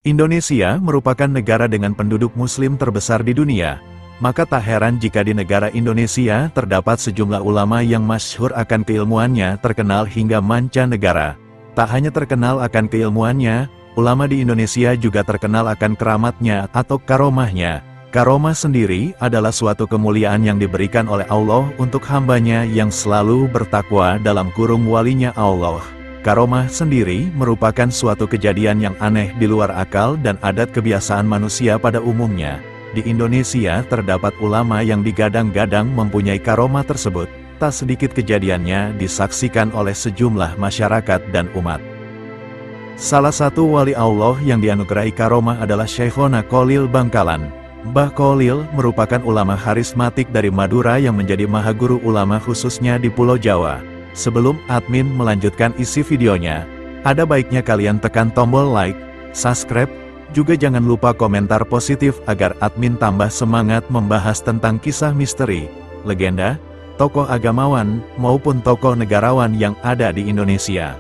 Indonesia merupakan negara dengan penduduk muslim terbesar di dunia, maka tak heran jika di negara Indonesia terdapat sejumlah ulama yang masyhur akan keilmuannya terkenal hingga mancanegara. Tak hanya terkenal akan keilmuannya, ulama di Indonesia juga terkenal akan keramatnya atau karomahnya. Karomah sendiri adalah suatu kemuliaan yang diberikan oleh Allah untuk hambanya yang selalu bertakwa dalam kurung walinya Allah. Karomah sendiri merupakan suatu kejadian yang aneh di luar akal dan adat kebiasaan manusia pada umumnya. Di Indonesia terdapat ulama yang digadang-gadang mempunyai karomah tersebut. Tak sedikit kejadiannya disaksikan oleh sejumlah masyarakat dan umat. Salah satu wali Allah yang dianugerahi karomah adalah Syekhona Kholil Bangkalan. Mbah Kholil merupakan ulama karismatik dari Madura yang menjadi mahaguru ulama khususnya di Pulau Jawa. Sebelum admin melanjutkan isi videonya, ada baiknya kalian tekan tombol like, subscribe, juga jangan lupa komentar positif agar admin tambah semangat membahas tentang kisah misteri, legenda, tokoh agamawan, maupun tokoh negarawan yang ada di Indonesia.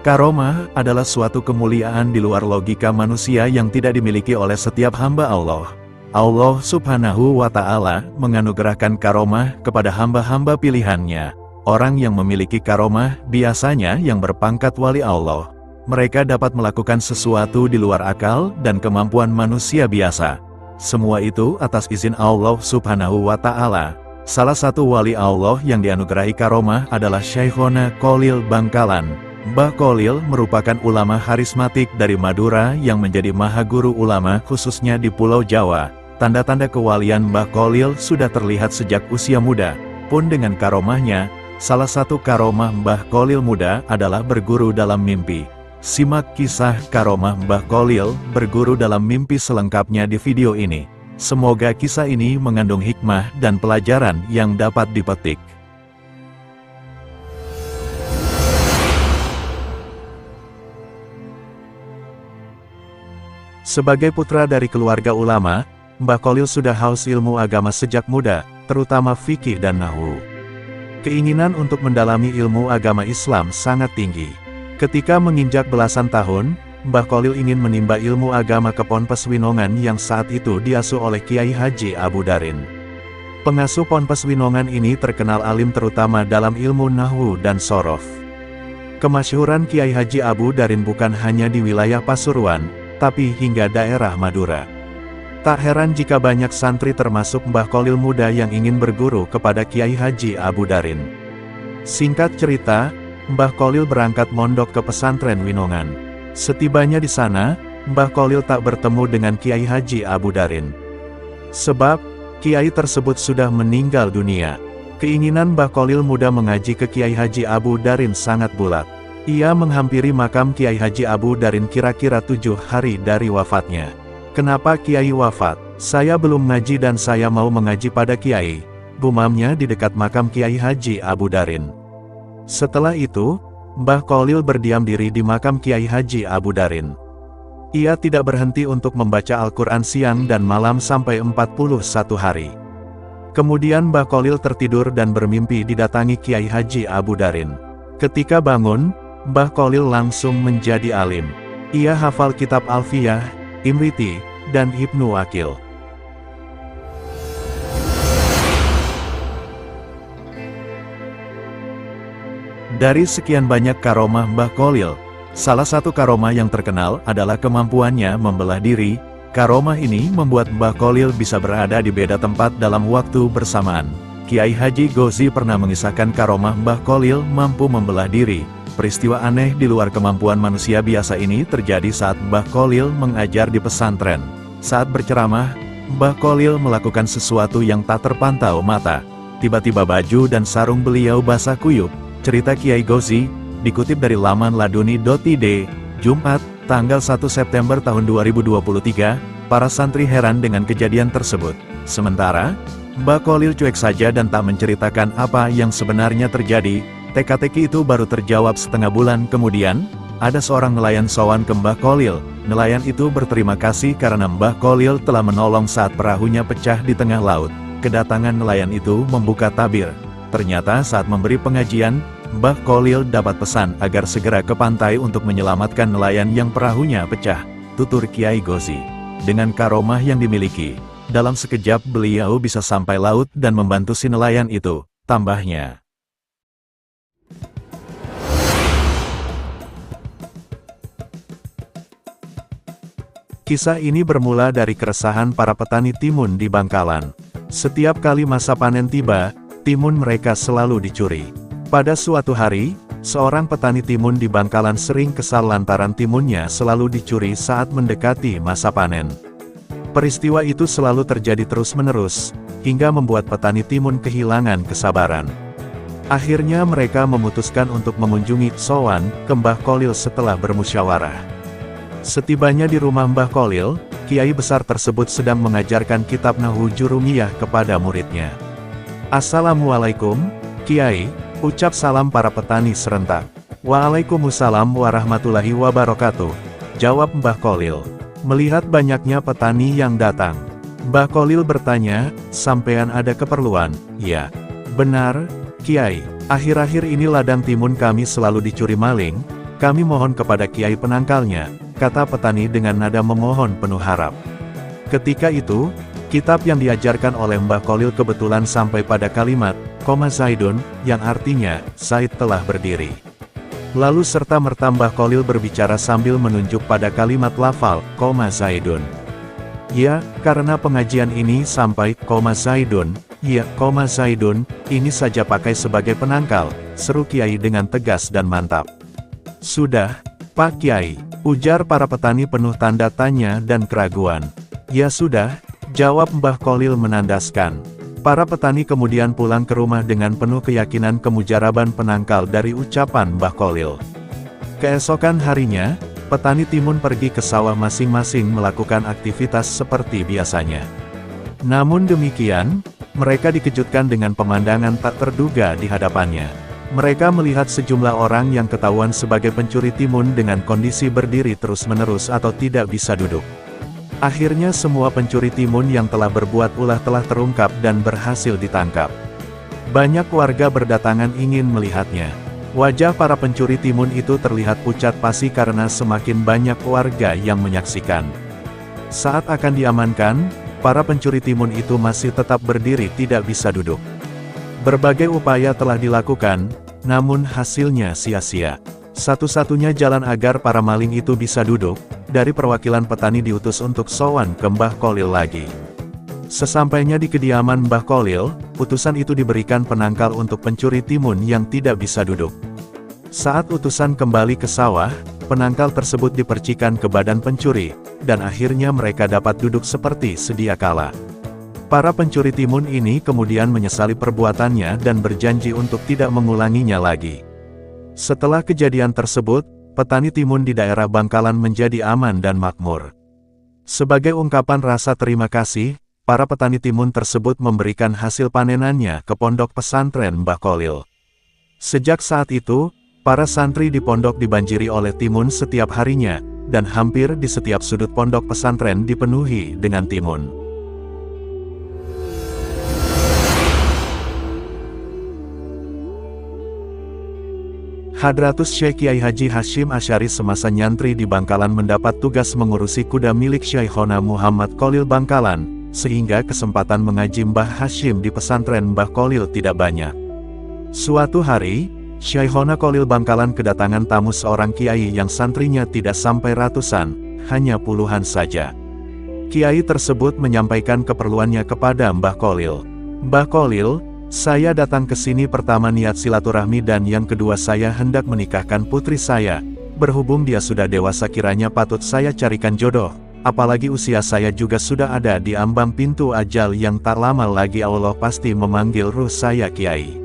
Karomah adalah suatu kemuliaan di luar logika manusia yang tidak dimiliki oleh setiap hamba Allah. Allah Subhanahu wa Ta'ala menganugerahkan karomah kepada hamba-hamba pilihannya. Orang yang memiliki karomah biasanya yang berpangkat wali Allah. Mereka dapat melakukan sesuatu di luar akal dan kemampuan manusia biasa. Semua itu atas izin Allah Subhanahu wa Ta'ala. Salah satu wali Allah yang dianugerahi karomah adalah Syekhona Kholil Bangkalan. Mbah Kholil merupakan ulama karismatik dari Madura yang menjadi mahaguru ulama khususnya di Pulau Jawa. Tanda-tanda kewalian Mbah Kholil sudah terlihat sejak usia muda. Pun dengan karomahnya, salah satu karomah Mbah Kholil muda adalah berguru dalam mimpi. Simak kisah karomah Mbah Kholil berguru dalam mimpi selengkapnya di video ini. Semoga kisah ini mengandung hikmah dan pelajaran yang dapat dipetik. Sebagai putra dari keluarga ulama, Mbah Kholil sudah haus ilmu agama sejak muda, terutama fikih dan nahwu. Keinginan untuk mendalami ilmu agama Islam sangat tinggi. Ketika menginjak belasan tahun, Mbah Kholil ingin menimba ilmu agama ke Ponpes Winongan yang saat itu diasuh oleh Kiai Haji Abu Darin. Pengasuh Ponpes Winongan ini terkenal alim terutama dalam ilmu nahwu dan sorof. Kemasyhuran Kiai Haji Abu Darin bukan hanya di wilayah Pasuruan, tapi hingga daerah Madura. Tak heran jika banyak santri termasuk Mbah Kholil muda yang ingin berguru kepada Kiai Haji Abu Darin. Singkat cerita, Mbah Kholil berangkat mondok ke pesantren Winongan. Setibanya di sana, Mbah Kholil tak bertemu dengan Kiai Haji Abu Darin. Sebab, Kiai tersebut sudah meninggal dunia. Keinginan Mbah Kholil muda mengaji ke Kiai Haji Abu Darin sangat bulat. Ia menghampiri makam Kiai Haji Abu Darin kira-kira 7 hari dari wafatnya. "Kenapa Kiai wafat? Saya belum ngaji dan saya mau mengaji pada Kiai," gumamnya di dekat makam Kiai Haji Abu Darin. Setelah itu, Mbah Kholil berdiam diri di makam Kiai Haji Abu Darin. Ia tidak berhenti untuk membaca Al-Quran siang dan malam sampai 41 hari. Kemudian Mbah Kholil tertidur dan bermimpi didatangi Kiai Haji Abu Darin. Ketika bangun, Mbah Kholil langsung menjadi alim. Ia hafal kitab Alfiyah, Imriti, dan Ibnu Aqil. Dari sekian banyak karomah Mbah Kholil, salah satu karomah yang terkenal adalah kemampuannya membelah diri. Karomah ini membuat Mbah Kholil bisa berada di beda tempat dalam waktu bersamaan. Kiai Haji Ghozi pernah mengisahkan karomah Mbah Kholil mampu membelah diri. Peristiwa aneh di luar kemampuan manusia biasa ini terjadi saat Mbah Kholil mengajar di pesantren. Saat berceramah, Mbah Kholil melakukan sesuatu yang tak terpantau mata. Tiba-tiba baju dan sarung beliau basah kuyup. Cerita Kiai Ghozi, dikutip dari laman laduni.id, Jumat, tanggal 1 September tahun 2023, para santri heran dengan kejadian tersebut. Sementara, Mbah Kholil cuek saja dan tak menceritakan apa yang sebenarnya terjadi. Teka-teki itu baru terjawab setengah bulan kemudian, ada seorang nelayan sowan ke Mbah Kholil. Nelayan itu berterima kasih karena Mbah Kholil telah menolong saat perahunya pecah di tengah laut. Kedatangan nelayan itu membuka tabir. Ternyata saat memberi pengajian, Mbah Kholil dapat pesan agar segera ke pantai untuk menyelamatkan nelayan yang perahunya pecah, tutur Kiai Gozi. Dengan karomah yang dimiliki, dalam sekejap beliau bisa sampai laut dan membantu si nelayan itu, tambahnya. Kisah ini bermula dari keresahan para petani timun di Bangkalan. Setiap kali masa panen tiba, timun mereka selalu dicuri. Pada suatu hari, seorang petani timun di Bangkalan sering kesal lantaran timunnya selalu dicuri saat mendekati masa panen. Peristiwa itu selalu terjadi terus-menerus, hingga membuat petani timun kehilangan kesabaran. Akhirnya mereka memutuskan untuk mengunjungi sowan ke Mbah Kholil setelah bermusyawarah. Setibanya di rumah Mbah Kholil, kiai besar tersebut sedang mengajarkan kitab Nahwu Jurumiyah kepada muridnya. "Assalamualaikum, Kiai," ucap salam para petani serentak. "Waalaikumsalam warahmatullahi wabarakatuh," jawab Mbah Kholil. Melihat banyaknya petani yang datang, Mbah Kholil bertanya, "Sampean ada keperluan?" "Ya, benar, Kiai. Akhir-akhir ini ladang timun kami selalu dicuri maling. Kami mohon kepada Kiai penangkalnya," kata petani dengan nada memohon penuh harap. Ketika itu, kitab yang diajarkan oleh Mbah Kholil kebetulan sampai pada kalimat, "Koma Zaidun," yang artinya, Zaid telah berdiri. Lalu serta-merta Mbah Kholil berbicara sambil menunjuk pada kalimat lafal, "Koma Zaidun." "Ya, karena pengajian ini sampai, Koma Zaidun, ya, Koma Zaidun, ini saja pakai sebagai penangkal," seru Kiai dengan tegas dan mantap. "Sudah, Pak Kiai," ujar para petani penuh tanda tanya dan keraguan. "Ya sudah," jawab Mbah Kholil menandaskan. Para petani kemudian pulang ke rumah dengan penuh keyakinan kemujaraban penangkal dari ucapan Mbah Kholil. Keesokan harinya, petani timun pergi ke sawah masing-masing melakukan aktivitas seperti biasanya. Namun demikian, mereka dikejutkan dengan pemandangan tak terduga di hadapannya. Mereka melihat sejumlah orang yang ketahuan sebagai pencuri timun dengan kondisi berdiri terus-menerus atau tidak bisa duduk. Akhirnya semua pencuri timun yang telah berbuat ulah telah terungkap dan berhasil ditangkap. Banyak warga berdatangan ingin melihatnya. Wajah para pencuri timun itu terlihat pucat pasi karena semakin banyak warga yang menyaksikan. Saat akan diamankan, para pencuri timun itu masih tetap berdiri tidak bisa duduk. Berbagai upaya telah dilakukan, namun hasilnya sia-sia. Satu-satunya jalan agar para maling itu bisa duduk, dari perwakilan petani diutus untuk sowan ke Mbah Kholil lagi. Sesampainya di kediaman Mbah Kholil, utusan itu diberikan penangkal untuk pencuri timun yang tidak bisa duduk. Saat utusan kembali ke sawah, penangkal tersebut dipercikan ke badan pencuri, dan akhirnya mereka dapat duduk seperti sedia kala. Para pencuri timun ini kemudian menyesali perbuatannya dan berjanji untuk tidak mengulanginya lagi. Setelah kejadian tersebut, petani timun di daerah Bangkalan menjadi aman dan makmur. Sebagai ungkapan rasa terima kasih, para petani timun tersebut memberikan hasil panenannya ke pondok pesantren Mbah Kholil. Sejak saat itu, para santri di pondok dibanjiri oleh timun setiap harinya, dan hampir di setiap sudut pondok pesantren dipenuhi dengan timun. Hadratus Syekh Kiai Haji Hashim Asy'ari semasa nyantri di Bangkalan mendapat tugas mengurusi kuda milik Syekhona Muhammad Kholil Bangkalan, sehingga kesempatan mengaji Mbah Hashim di pesantren Mbah Kholil tidak banyak. Suatu hari, Syekhona Kholil Bangkalan kedatangan tamu seorang kiai yang santrinya tidak sampai ratusan, hanya puluhan saja. Kiai tersebut menyampaikan keperluannya kepada Mbah Kholil. "Mbah Kholil, saya datang ke sini pertama niat silaturahmi dan yang kedua saya hendak menikahkan putri saya. Berhubung dia sudah dewasa kiranya patut saya carikan jodoh, apalagi usia saya juga sudah ada di ambang pintu ajal yang tak lama lagi Allah pasti memanggil ruh saya Kiai.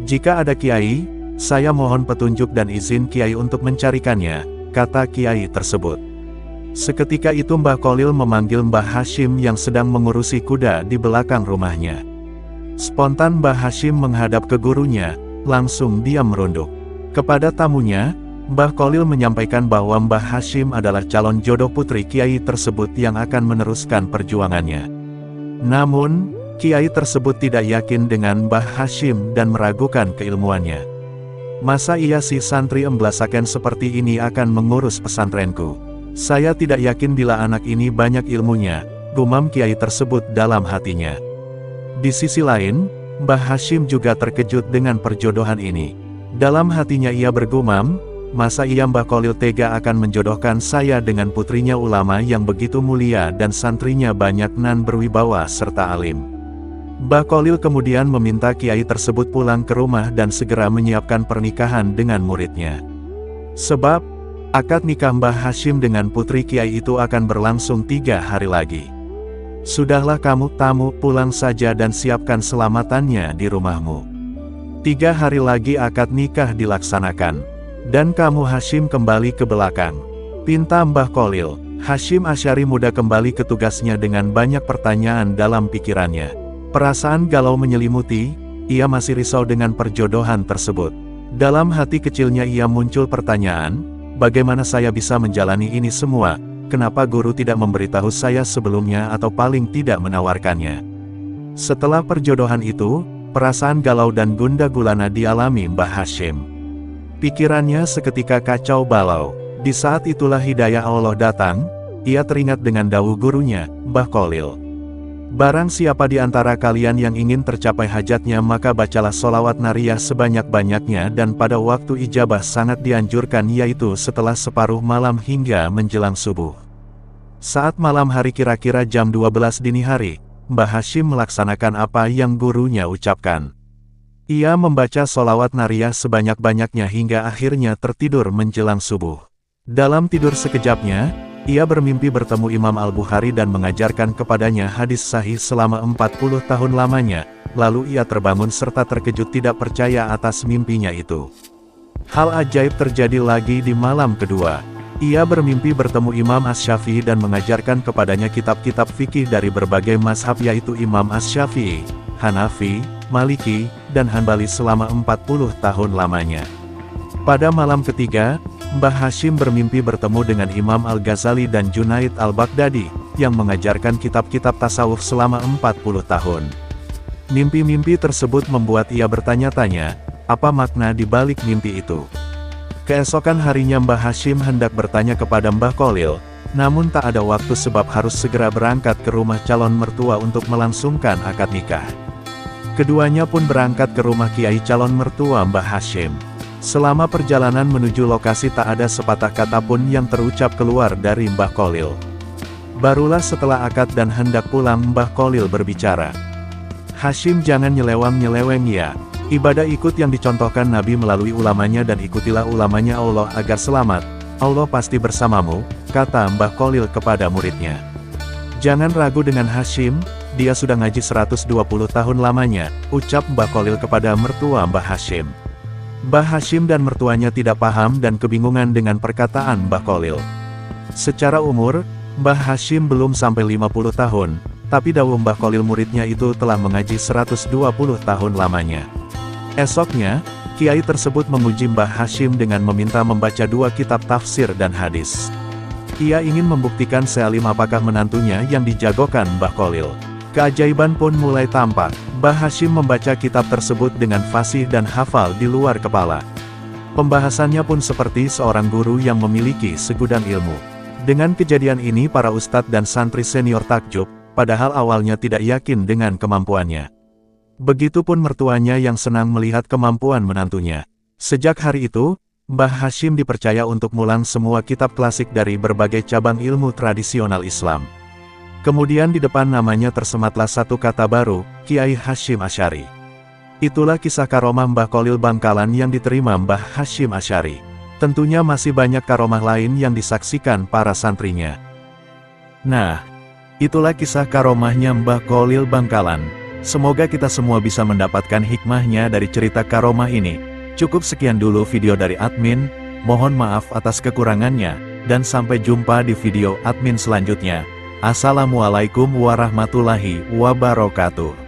Jika ada Kiai, saya mohon petunjuk dan izin Kiai untuk mencarikannya," kata Kiai tersebut. Seketika itu Mbah Kholil memanggil Mbah Hashim yang sedang mengurusi kuda di belakang rumahnya. Spontan Mbah Hashim menghadap ke gurunya, langsung diam merunduk. Kepada tamunya, Mbah Kholil menyampaikan bahwa Mbah Hashim adalah calon jodoh putri Kiai tersebut yang akan meneruskan perjuangannya. Namun, Kiai tersebut tidak yakin dengan Mbah Hashim dan meragukan keilmuannya. Masa iya si santri emblasaken seperti ini akan mengurus pesantrenku? Saya tidak yakin bila anak ini banyak ilmunya, gumam kiai tersebut dalam hatinya. Di sisi lain, Mbah Hashim juga terkejut dengan perjodohan ini. Dalam hatinya ia bergumam, masa iya Mbah Kholil tega akan menjodohkan saya dengan putrinya ulama yang begitu mulia dan santrinya banyak nan berwibawa serta alim. Mbah Kholil kemudian meminta kiai tersebut pulang ke rumah dan segera menyiapkan pernikahan dengan muridnya. Sebab, akad nikah Mbah Hashim dengan putri kiai itu akan berlangsung 3 hari lagi. Sudahlah kamu tamu pulang saja dan siapkan selamatannya di rumahmu. 3 hari lagi akad nikah dilaksanakan. Dan kamu Hashim kembali ke belakang. Pinta Mbah Kholil. Hashim Asy'ari muda kembali ke tugasnya dengan banyak pertanyaan dalam pikirannya. Perasaan galau menyelimuti, ia masih risau dengan perjodohan tersebut. Dalam hati kecilnya ia muncul pertanyaan, bagaimana saya bisa menjalani ini semua, kenapa guru tidak memberitahu saya sebelumnya atau paling tidak menawarkannya. Setelah perjodohan itu, perasaan galau dan gundah gulana dialami Mbah Hashim. Pikirannya seketika kacau balau. Di saat itulah hidayah Allah datang, ia teringat dengan dawuh gurunya, Mbah Kholil. Barang siapa di antara kalian yang ingin tercapai hajatnya maka bacalah sholawat nariyah sebanyak-banyaknya dan pada waktu ijabah sangat dianjurkan yaitu setelah separuh malam hingga menjelang subuh. Saat malam hari kira-kira jam 12 dini hari, Mbah Hashim melaksanakan apa yang gurunya ucapkan. Ia membaca sholawat nariyah sebanyak-banyaknya hingga akhirnya tertidur menjelang subuh. Dalam tidur sekejapnya, ia bermimpi bertemu Imam Al-Bukhari dan mengajarkan kepadanya hadis sahih selama 40 tahun lamanya, lalu ia terbangun serta terkejut tidak percaya atas mimpinya itu. Hal ajaib terjadi lagi di malam kedua. Ia bermimpi bertemu Imam Asy-Syafi'i dan mengajarkan kepadanya kitab-kitab fikih dari berbagai mazhab yaitu Imam Asy-Syafi'i, Hanafi, Maliki, dan Hanbali selama 40 tahun lamanya. Pada malam ketiga, Mbah Hashim bermimpi bertemu dengan Imam Al-Ghazali dan Junaid Al-Baghdadi, yang mengajarkan kitab-kitab tasawuf selama 40 tahun. Mimpi-mimpi tersebut membuat ia bertanya-tanya, apa makna di balik mimpi itu? Keesokan harinya Mbah Hashim hendak bertanya kepada Mbah Kholil, namun tak ada waktu sebab harus segera berangkat ke rumah calon mertua untuk melangsungkan akad nikah. Keduanya pun berangkat ke rumah kiai calon mertua Mbah Hashim. Selama perjalanan menuju lokasi tak ada sepatah kata pun yang terucap keluar dari Mbah Kholil. Barulah setelah akad dan hendak pulang Mbah Kholil berbicara. Hashim jangan nyelewang-nyeleweng ya. Ibadah ikut yang dicontohkan Nabi melalui ulamanya dan ikutilah ulamanya Allah agar selamat. Allah pasti bersamamu, kata Mbah Kholil kepada muridnya. Jangan ragu dengan Hashim, dia sudah ngaji 120 tahun lamanya, ucap Mbah Kholil kepada mertua Mbah Hashim. Mbah Hashim dan mertuanya tidak paham dan kebingungan dengan perkataan Mbah Kholil. Secara umur, Mbah Hashim belum sampai 50 tahun, tapi dawuh Mbah Kholil muridnya itu telah mengaji 120 tahun lamanya. Esoknya, kiai tersebut memuji Mbah Hashim dengan meminta membaca 2 kitab tafsir dan hadis. Ia ingin membuktikan sealim apakah menantunya yang dijagokan Mbah Kholil. Keajaiban pun mulai tampak. Mbah Hashim membaca kitab tersebut dengan fasih dan hafal di luar kepala. Pembahasannya pun seperti seorang guru yang memiliki segudang ilmu. Dengan kejadian ini para ustadz dan santri senior takjub, padahal awalnya tidak yakin dengan kemampuannya. Begitupun mertuanya yang senang melihat kemampuan menantunya. Sejak hari itu, Mbah Hashim dipercaya untuk mulang semua kitab klasik dari berbagai cabang ilmu tradisional Islam. Kemudian di depan namanya tersematlah satu kata baru, Kiai Hashim Asy'ari. Itulah kisah karomah Mbah Kholil Bangkalan yang diterima Mbah Hashim Asy'ari. Tentunya masih banyak karomah lain yang disaksikan para santrinya. Nah, itulah kisah karomahnya Mbah Kholil Bangkalan. Semoga kita semua bisa mendapatkan hikmahnya dari cerita karomah ini. Cukup sekian dulu video dari admin, mohon maaf atas kekurangannya, dan sampai jumpa di video admin selanjutnya. Assalamualaikum warahmatullahi wabarakatuh.